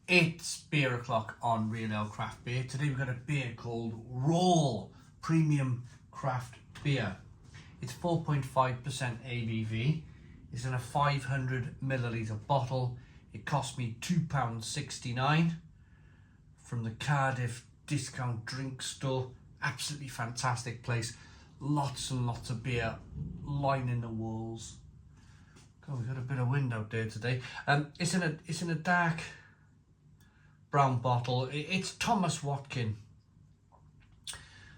It's beer o'clock on Real Ale Craft Beer. Today we've got a beer called Raw Premium Craft Beer. It's 4.5% ABV. It's in a 500 milliliter bottle. It cost me £2.69 from the Cardiff Discount Drink Store. Absolutely fantastic place. Lots and lots of beer lining the walls. God, we've got a bit of wind out there today. It's in a dark brown bottle. It's Tomos Watkin.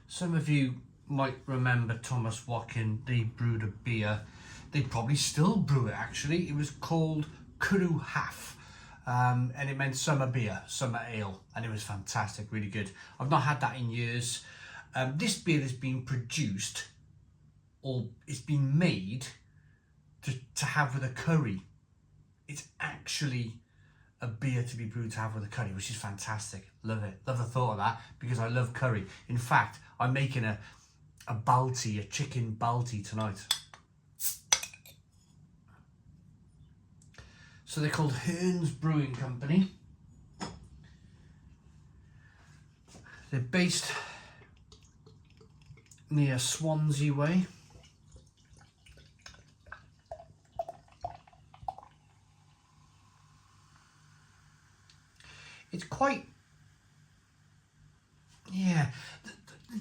Some of you might remember Tomos Watkin. They brewed a beer. They probably still brew it actually. It was called Cwrw Half. And it meant summer beer, summer ale, and it was fantastic, really good. I've not had that in years. This beer has been produced, or it's been made to have with a curry. It's actually a beer to be brewed to have with a curry, which is fantastic. Love it. Love the thought of that because I love curry. In fact, I'm making a balti, a chicken balti tonight. So they're called Hearn's Brewing Company. They're based near Swansea Way. It's quite, yeah,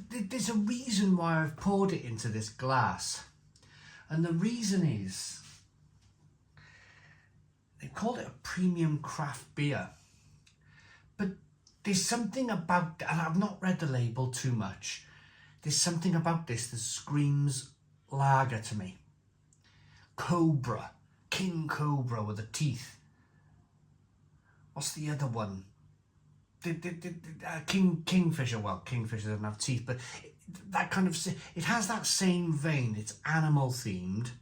there's a reason why I've poured it into this glass. And the reason is, they've called it a premium craft beer. But there's something about, and I've not read the label too much, there's something about this that screams lager to me. Cobra, King Cobra with the teeth. What's the other one? Kingfisher. Well, Kingfisher doesn't have teeth, but that kind of, it has that same vein. It's animal themed.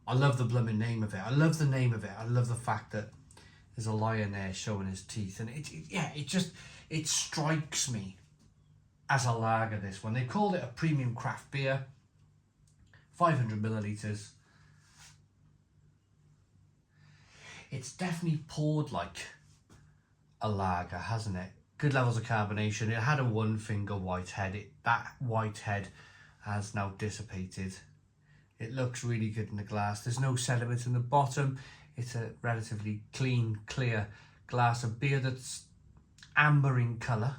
I love the blooming name of it. I love the name of it. I love the fact that there's a lion there showing his teeth, and it strikes me as a lager. This one, they called it a premium craft beer, 500 milliliters. It's definitely poured like a lager, hasn't it? Good levels of carbonation. It had a one finger white head. That white head has now dissipated. It looks really good in the glass. There's no sediment in the bottom. It's a relatively clean, clear glass of beer that's amber in colour.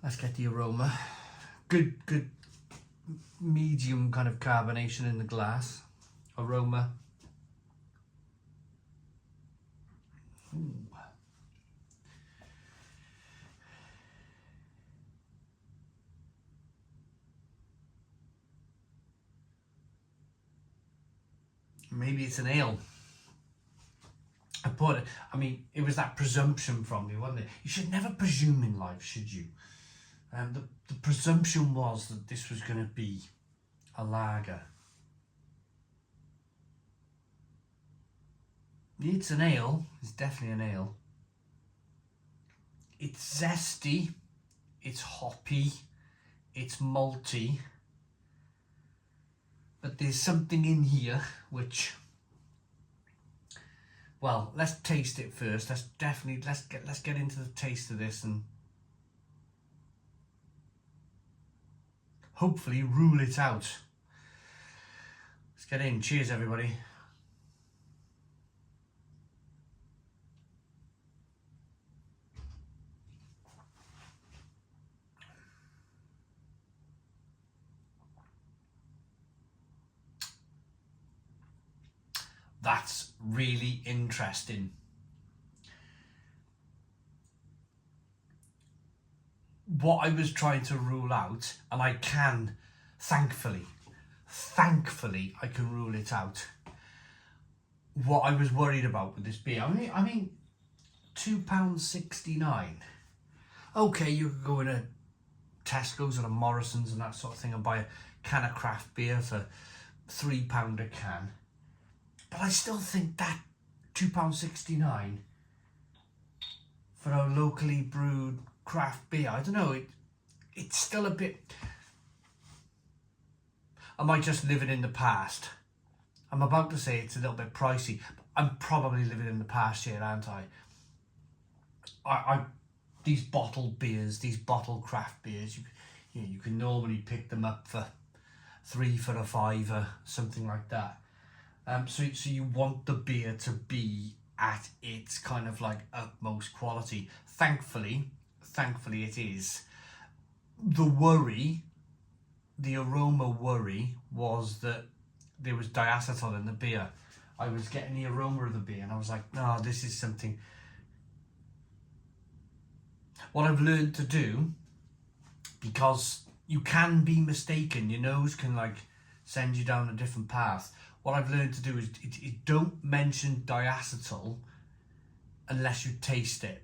Let's get the aroma. Good medium kind of carbonation in the glass. Aroma. Ooh. Maybe it's an ale. It was that presumption from me, wasn't it? You should never presume in life, should you? The presumption was that this was going to be a lager. It's an ale. It's definitely an ale. It's zesty. It's hoppy. It's malty. But there's something in here which, well, let's taste it first. Let's get into the taste of this and hopefully rule it out. Let's get in. Cheers, everybody. That's really interesting. What I was trying to rule out, and I can, thankfully, I can rule it out. What I was worried about with this beer, I mean, £2.69. Okay, you could go in a Tesco's or a Morrison's and that sort of thing and buy a can of craft beer for £3 a can. But I still think that £2.69 for a locally brewed craft beer, I don't know, it's still a bit, am I just living in the past? I'm about to say it's a little bit pricey, but I'm probably living in the past here, aren't I? These bottled beers, these bottled craft beers, you can normally pick them up for £3 for a £5, something like that. So you want the beer to be at its kind of like utmost quality. Thankfully it is. The aroma worry was that there was diacetyl in the beer. I was getting the aroma of the beer and I was like, no, this is something. What I've learned to do, because you can be mistaken, your nose can like send you down a different path. What I've learned to do is don't mention diacetyl unless you taste it.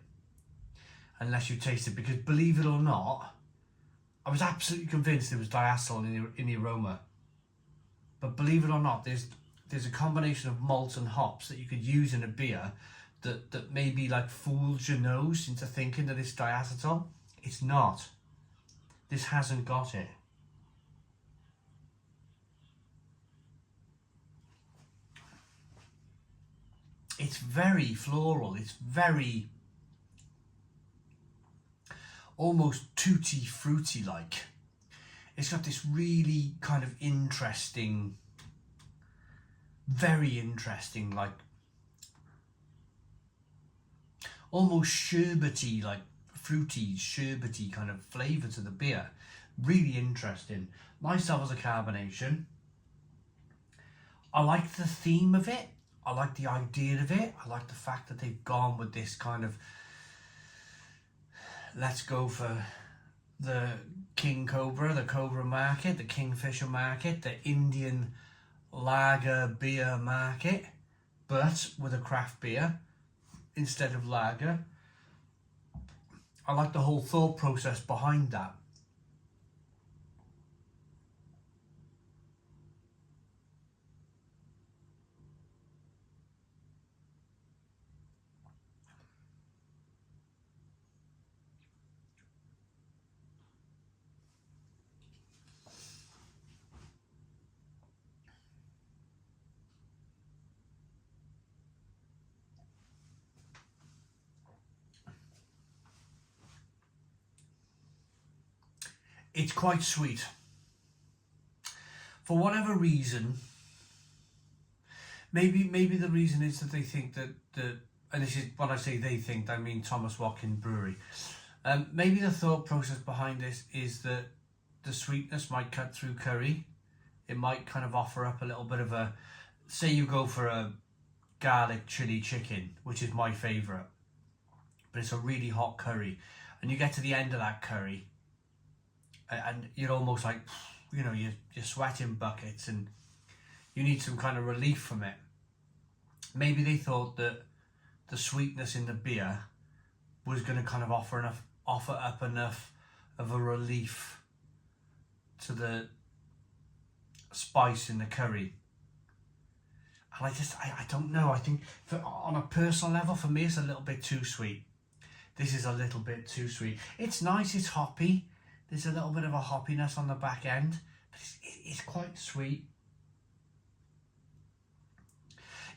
Because believe it or not, I was absolutely convinced there was diacetyl in the aroma. But believe it or not, there's a combination of malts and hops that you could use in a beer that maybe like fools your nose into thinking that it's diacetyl. It's not. This hasn't got it. It's very floral. It's very almost tutti fruity like. It's got this really kind of interesting, very interesting, like almost sherbety, like fruity, sherbety kind of flavour to the beer. Really interesting. Nice levels of carbonation. I like the theme of it. I like the idea of it. I like the fact that they've gone with this kind of, let's go for the King Cobra, the Cobra market, the Kingfisher market, the Indian lager beer market, but with a craft beer instead of lager. I like the whole thought process behind that. It's quite sweet. For whatever reason, maybe the reason is that they think that and this is when I say they think, I mean Tomos Watkin Brewery. Maybe the thought process behind this is that the sweetness might cut through curry. It might kind of offer up a little bit of a, say you go for a garlic chili chicken, which is my favourite, but it's a really hot curry, and you get to the end of that curry and you're almost like, you know, you're sweating buckets and you need some kind of relief from it. Maybe they thought that the sweetness in the beer was going to kind of offer up enough of a relief to the spice in the curry. And I don't know. I think on a personal level, for me, it's a little bit too sweet. This is a little bit too sweet. It's nice, it's hoppy. There's a little bit of a hoppiness on the back end, but it's quite sweet.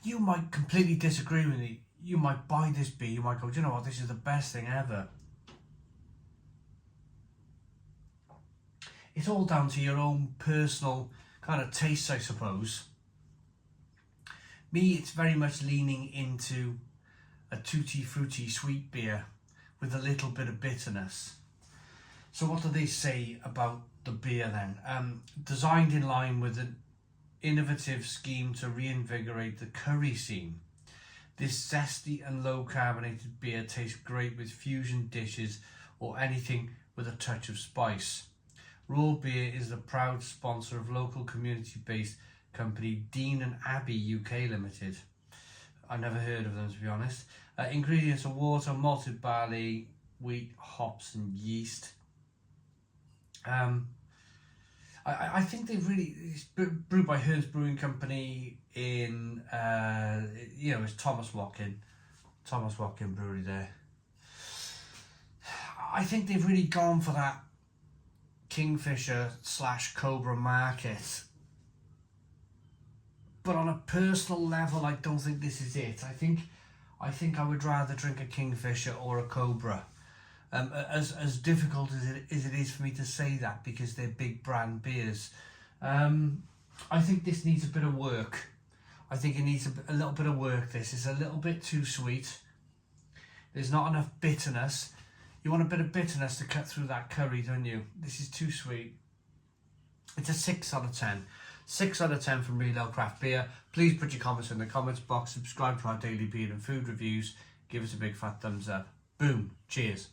You might completely disagree with me. You might buy this beer, you might go, do you know what, this is the best thing ever. It's all down to your own personal kind of taste, I suppose. Me, it's very much leaning into a tutti frutti sweet beer with a little bit of bitterness. So what do they say about the beer then? Designed in line with an innovative scheme to reinvigorate the curry scene, this zesty and low carbonated beer tastes great with fusion dishes or anything with a touch of spice. Raw Beer is the proud sponsor of local community-based company Dean and Abbey UK Limited. I never heard of them, to be honest. Ingredients are water, malted barley, wheat, hops and yeast. I think they've really, it's brewed by Hearn's Brewing Company in, it's Tomos Watkin Brewery there. I think they've really gone for that Kingfisher / Cobra market but on a personal level, I don't think this is it. I think I would rather drink a Kingfisher or a Cobra. As difficult as it is for me to say that, because they're big brand beers, I think this needs a bit of work. I think it needs a little bit of work. This is a little bit too sweet. There's not enough bitterness. You want a bit of bitterness to cut through that curry, don't you? This is too sweet. It's a 6 out of 10. 6 out of 10 from Real Ale Craft Beer. Please put your comments in the comments box. Subscribe to our daily beer and food reviews. Give us a big fat thumbs up. Boom. Cheers.